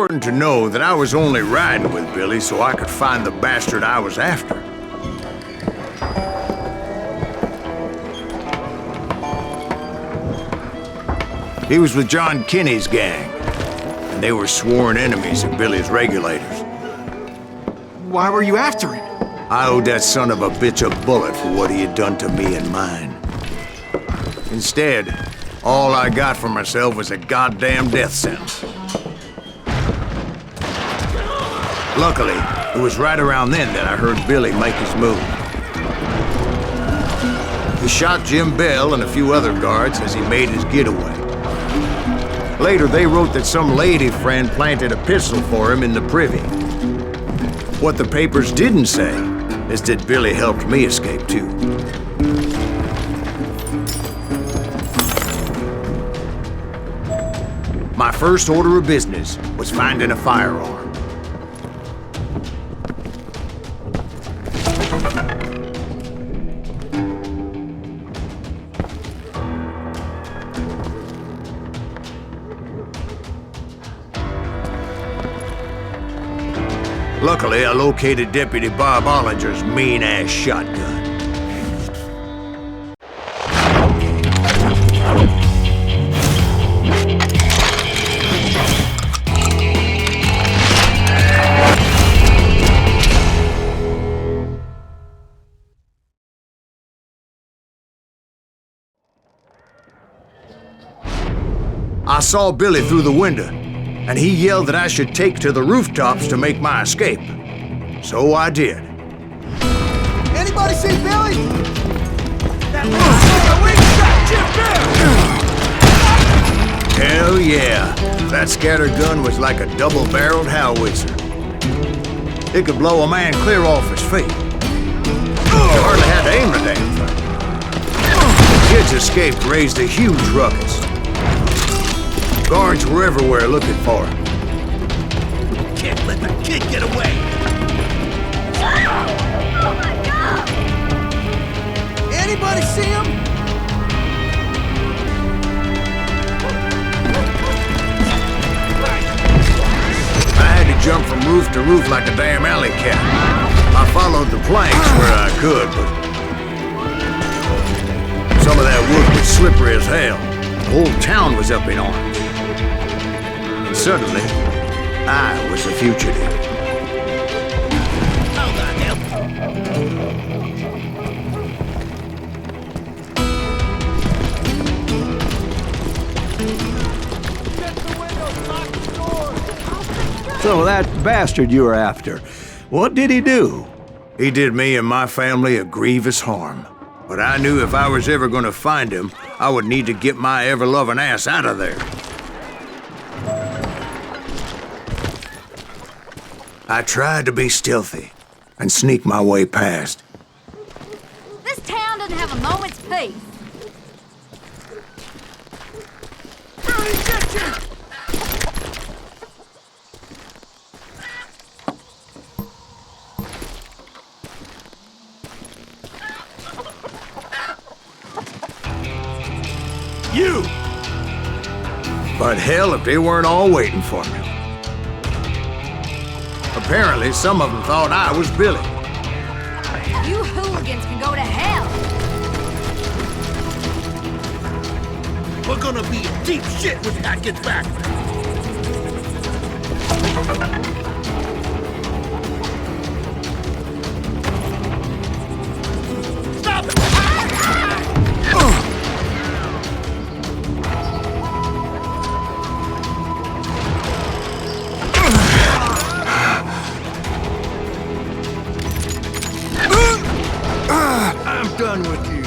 important to know that I was only riding with Billy so I could find the bastard I was after. He was with John Kinney's gang, and they were sworn enemies of Billy's regulators. Why were you after him? I owed that son of a bitch a bullet for what he had done to me and mine. Instead, all I got for myself was a goddamn death sentence. Luckily, it was right around then that I heard Billy make his move. He shot Jim Bell and a few other guards as he made his getaway. Later, they wrote that some lady friend planted a pistol for him in the privy. What the papers didn't say is that Billy helped me escape too. My first order of business was finding a firearm. Luckily, I located Deputy Bob Ollinger's mean-ass shotgun. I saw Billy through the window, and he yelled that I should take to the rooftops to make my escape. So I did. Anybody see Billy? Hell yeah. That scattergun was like a double-barreled howitzer. It could blow a man clear off his feet. You hardly had to aim the damn thing. The kids escaped raised a huge ruckus. Guards were everywhere looking for him. Can't let the kid get away! Oh my God! Anybody see him? I had to jump from roof to roof like a damn alley cat. I followed the planks where I could, but some of that wood was slippery as hell. The whole town was up in arms. And suddenly, I was a fugitive. How the hell? So that bastard you were after, what did he do? He did me and my family a grievous harm. But I knew if I was ever gonna find him, I would need to get my ever-loving ass out of there. I tried to be stealthy and sneak my way past. This town doesn't have a moment's peace. Billy, get you! You! But hell, if they weren't all waiting for me. Apparently, some of them thought I was Billy. You hooligans can go to hell. We're gonna be in deep shit when Pat gets back! Stop it! I'm done with you.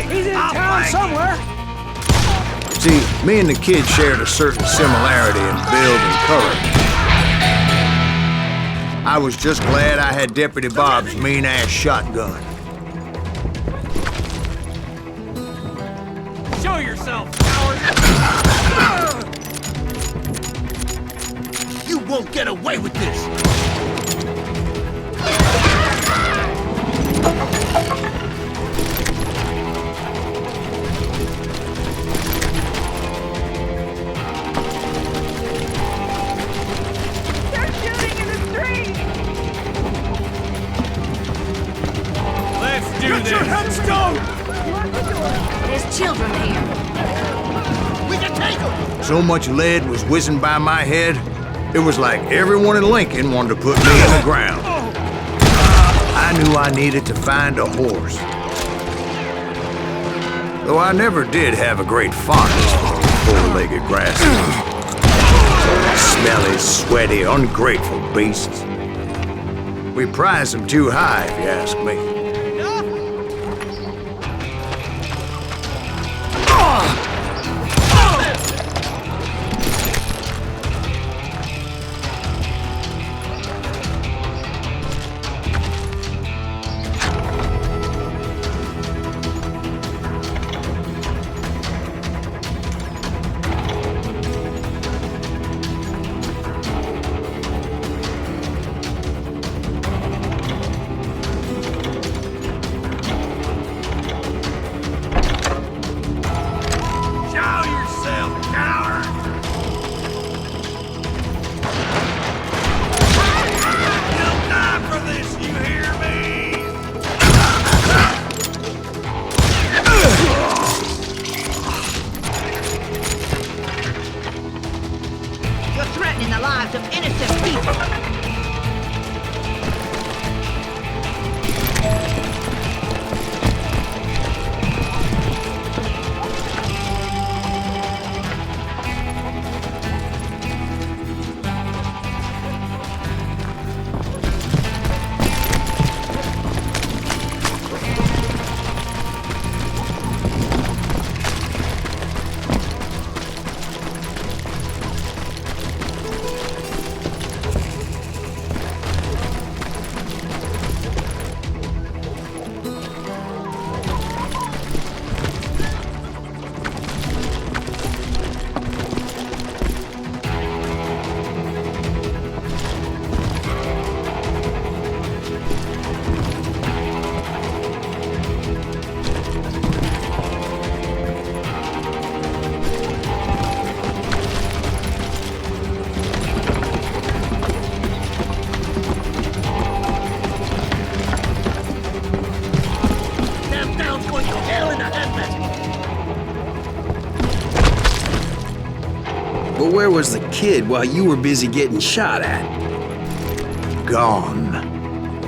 He's in town somewhere. See, me and the kid shared a certain similarity in build and color. I was just glad I had Deputy Bob's mean-ass shotgun. Show yourself, coward! You won't get away with this! They're shooting in the street! Let's do Get this! your headstone! There's children here. We can take them! So much lead was whizzing by my head, it was like everyone in Lincoln wanted to put me in the ground. I knew I needed to find a horse. Though I never did have a great fondness for four-legged grasses. Smelly, sweaty, ungrateful beasts. We prize them too high, if you ask me. Show yourself, coward! You'll die for this, you hear me? You're threatening the lives of innocent people! Damn town's going to hell in a handbasket! But where was the kid while you were busy getting shot at? Gone.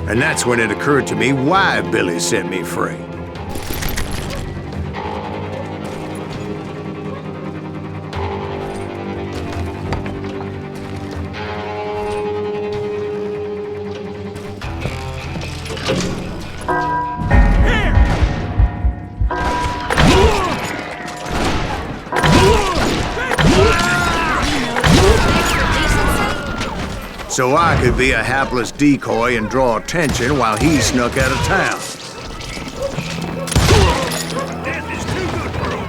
And that's when it occurred to me why Billy set me free. So I could be a hapless decoy and draw attention while he snuck out of town. Death is too good for him!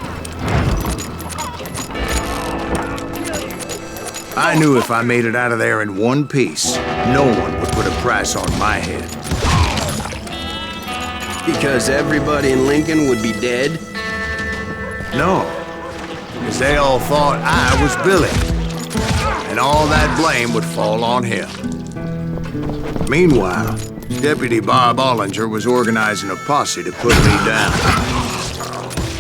I knew if I made it out of there in one piece, no one would put a price on my head. Because everybody in Lincoln would be dead? No, because they all thought I was Billy, and all that blame would fall on him. Meanwhile, Deputy Bob Ollinger was organizing a posse to put me down.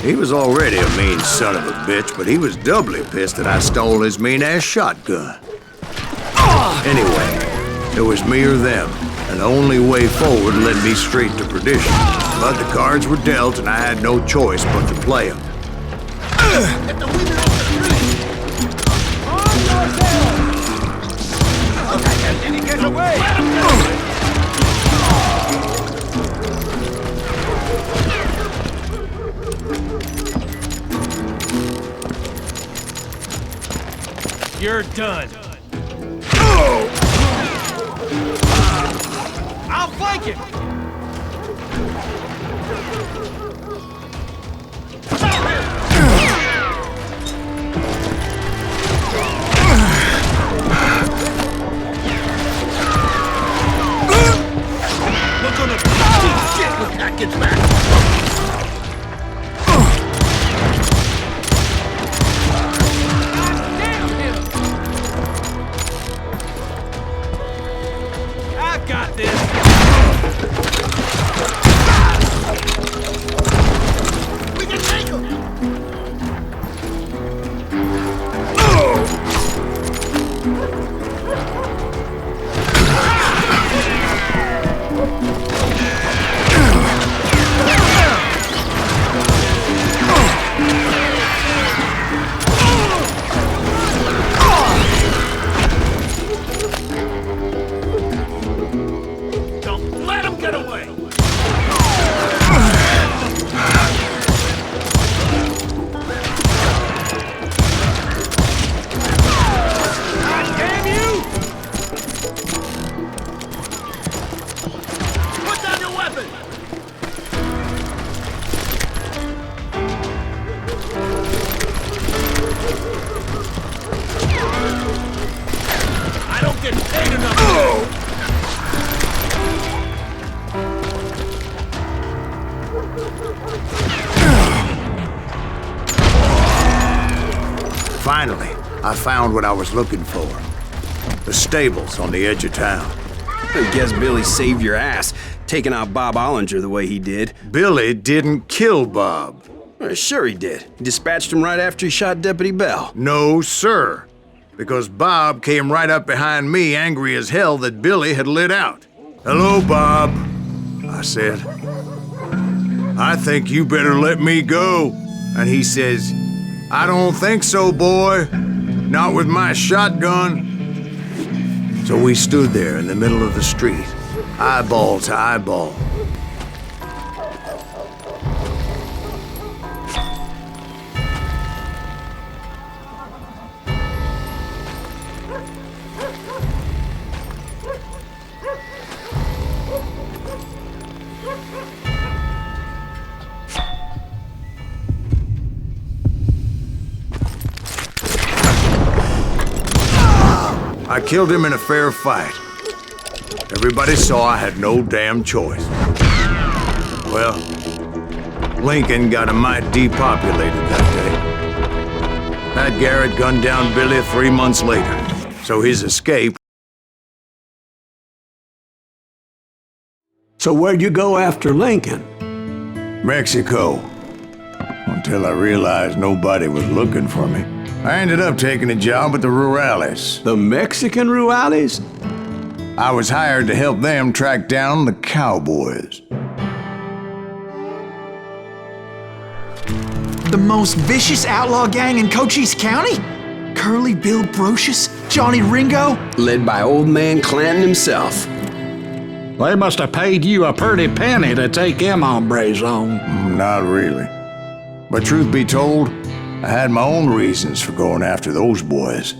He was already a mean son of a bitch, but he was doubly pissed that I stole his mean-ass shotgun. Anyway, it was me or them, and the only way forward led me straight to perdition. But the cards were dealt, and I had no choice but to play them. Get the women off the street! Did he get away? You're done. Take it! We're gonna deep shit when Pat gets back. Damn him! I've got this! We can take him. Don't let him get away. Damn you! Put down your weapon. I don't get paid enough. Finally, I found what I was looking for. The stables on the edge of town. I guess Billy saved your ass, taking out Bob Ollinger the way he did. Billy didn't kill Bob. Sure he did. He dispatched him right after he shot Deputy Bell. No, sir. Because Bob came right up behind me, angry as hell that Billy had lit out. "Hello, Bob," I said. "I think you better let me go." And he says, "I don't think so, boy. Not with my shotgun." So we stood there in the middle of the street, eyeball to eyeball. I killed him in a fair fight. Everybody saw I had no damn choice. Well, Lincoln got a mite depopulated that day. Pat Garrett gunned down Billy 3 months later, so his escape. So where'd you go after Lincoln? Mexico. Until I realized nobody was looking for me. I ended up taking a job at the Rurales. The Mexican Rurales? I was hired to help them track down the cowboys. The most vicious outlaw gang in Cochise County? Curly Bill Brocious? Johnny Ringo? Led by old man Clanton himself. They must have paid you a pretty penny to take them hombres on. Not really. But truth be told, I had my own reasons for going after those boys.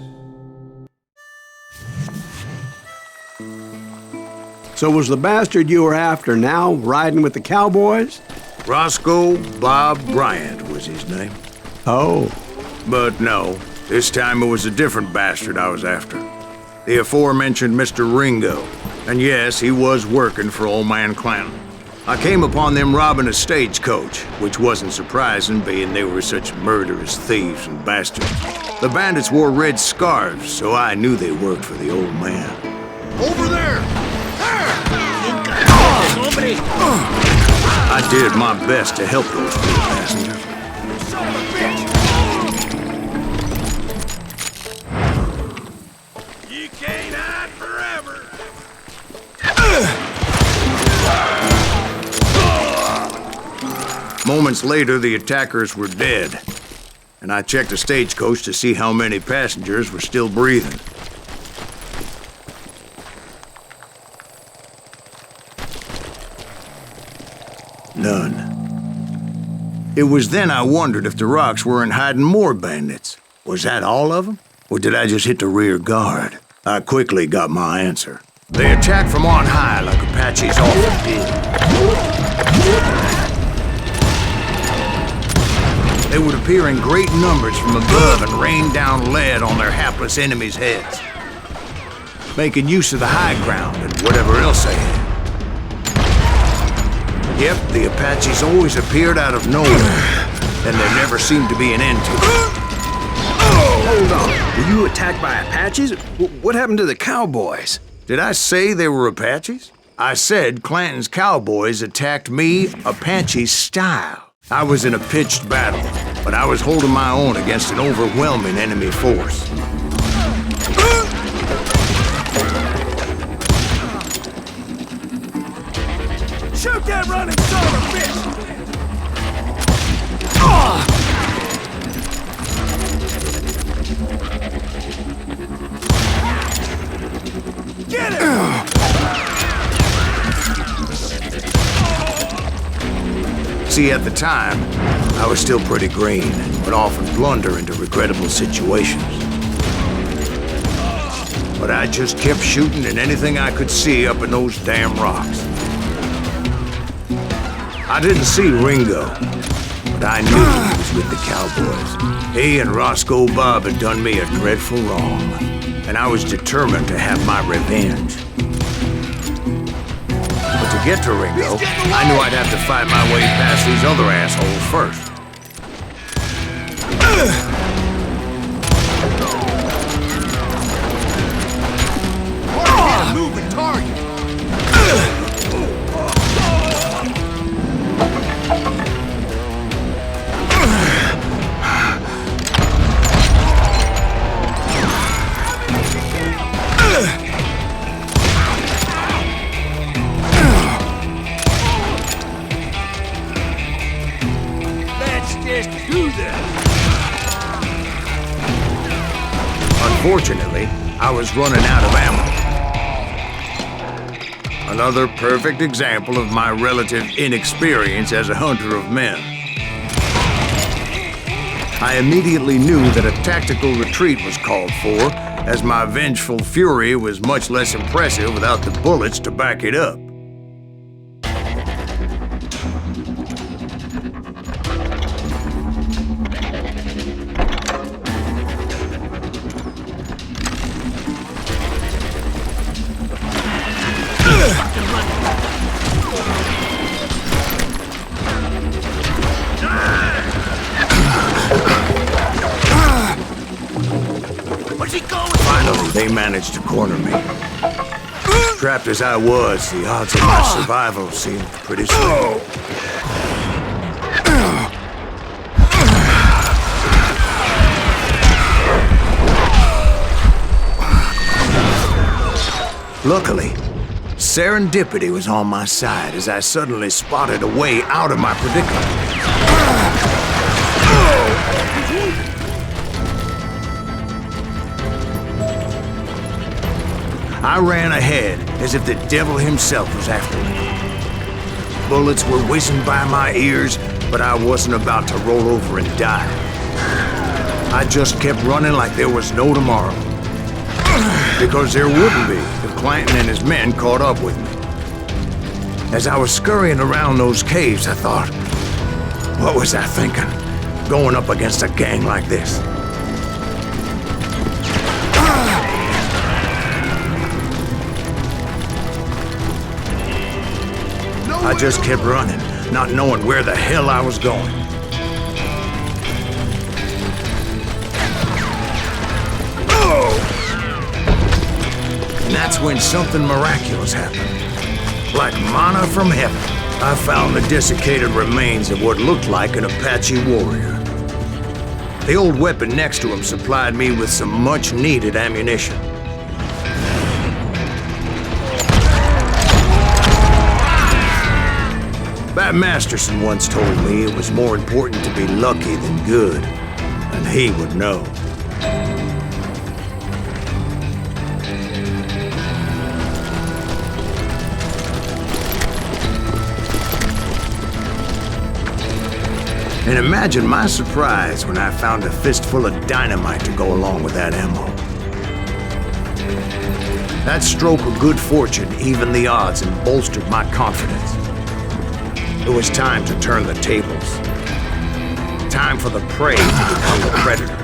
So was the bastard you were after now riding with the cowboys? Roscoe Bob Bryant was his name. Oh. But no, this time it was a different bastard I was after. The aforementioned Mr. Ringo. And yes, he was working for old man Clanton. I came upon them robbing a stagecoach, which wasn't surprising, being they were such murderous thieves and bastards. The bandits wore red scarves, so I knew they worked for the old man. Over there! I did my best to help those poor passengers. Son of a bitch! You can't hide forever! Moments later, the attackers were dead, and I checked the stagecoach to see how many passengers were still breathing. None. It was then I wondered if the rocks weren't hiding more bandits. Was that all of them? Or did I just hit the rear guard? I quickly got my answer. They attacked from on high like Apaches often did. They would appear in great numbers from above and rain down lead on their hapless enemies' heads, making use of the high ground and whatever else they had. Yep, the Apaches always appeared out of nowhere, and there never seemed to be an end to it. Hold on. Were you attacked by Apaches? What happened to the cowboys? Did I say they were Apaches? I said Clanton's cowboys attacked me Apache style. I was in a pitched battle, but I was holding my own against an overwhelming enemy force. Shoot that running son of a bitch! Get him! See, at the time, I was still pretty green, but often blunder into regrettable situations. But I just kept shooting at anything I could see up in those damn rocks. I didn't see Ringo, but I knew he was with the cowboys. He and Roscoe Bob had done me a dreadful wrong, and I was determined to have my revenge. But to get to Ringo, I knew I'd have to fight my way past these other assholes first. Moving target. Let's just do that! Unfortunately, I was running out of ammo. Another perfect example of my relative inexperience as a hunter of men. I immediately knew that a tactical retreat was called for, as my vengeful fury was much less impressive without the bullets to back it up. What's he going? Finally, they managed to corner me. Trapped as I was, the odds of my survival seemed pretty slim. Luckily, serendipity was on my side as I suddenly spotted a way out of my predicament. I ran ahead as if the devil himself was after me. Bullets were whizzing by my ears, but I wasn't about to roll over and die. I just kept running like there was no tomorrow. Because there wouldn't be if Clanton and his men caught up with me. As I was scurrying around those caves, I thought, what was I thinking, going up against a gang like this? I just kept running, not knowing where the hell I was going. And that's when something miraculous happened. Like manna from heaven, I found the desiccated remains of what looked like an Apache warrior. The old weapon next to him supplied me with some much-needed ammunition. Bat Masterson once told me it was more important to be lucky than good, and he would know. And imagine my surprise when I found a fistful of dynamite to go along with that ammo. That stroke of good fortune evened the odds and bolstered my confidence. It was time to turn the tables. Time for the prey to become the predator.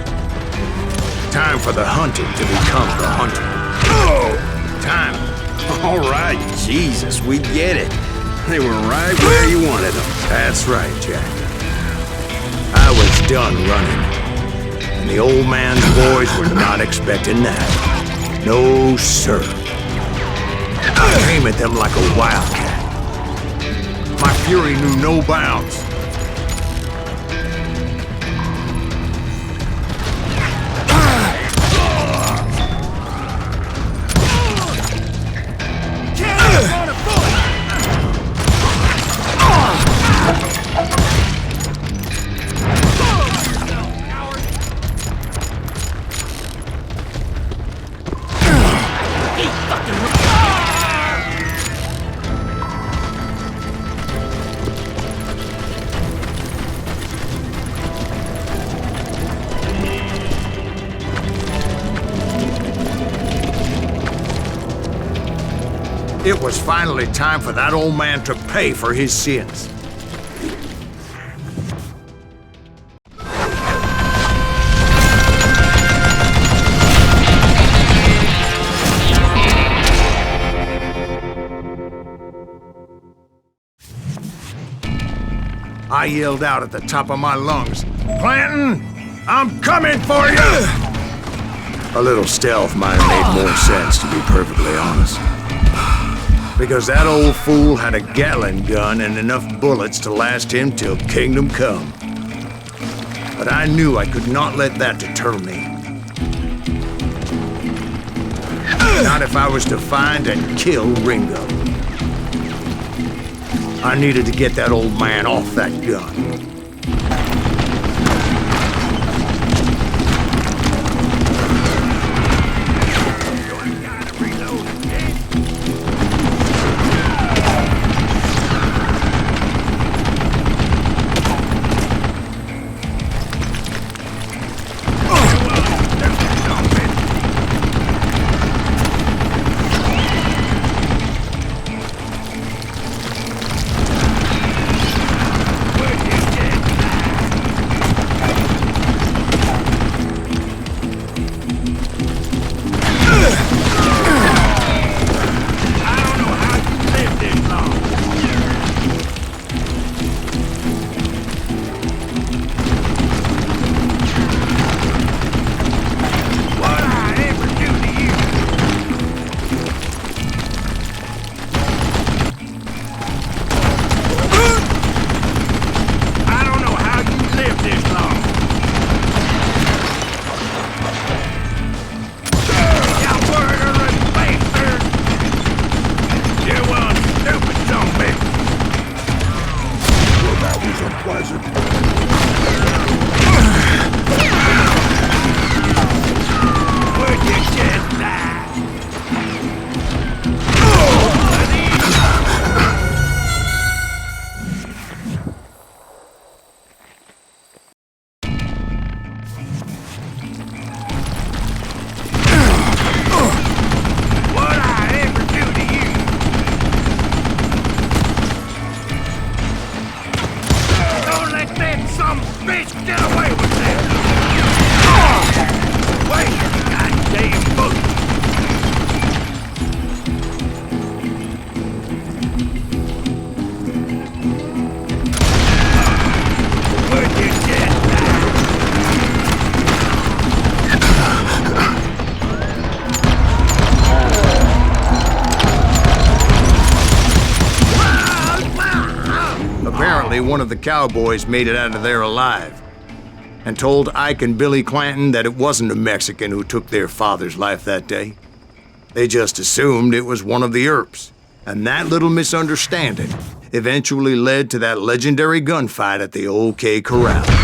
Time for the hunted to become the hunted. Time. All right, Jesus, we get it. They were right where you wanted them. That's right, Jack. I was done running. And the old man's boys were not expecting that. No, sir. I came at them like a wildcat. My fury knew no bounds. It was finally time for that old man to pay for his sins. I yelled out at the top of my lungs, "Clanton, I'm coming for you!" A little stealth might have made more sense, to be perfectly honest. Because that old fool had a Gatling gun and enough bullets to last him till kingdom come. But I knew I could not let that deter me. Not if I was to find and kill Ringo. I needed to get that old man off that gun. One of the cowboys made it out of there alive and told Ike and Billy Clanton that it wasn't a Mexican who took their father's life that day. They just assumed it was one of the Earps, and that little misunderstanding eventually led to that legendary gunfight at the OK Corral.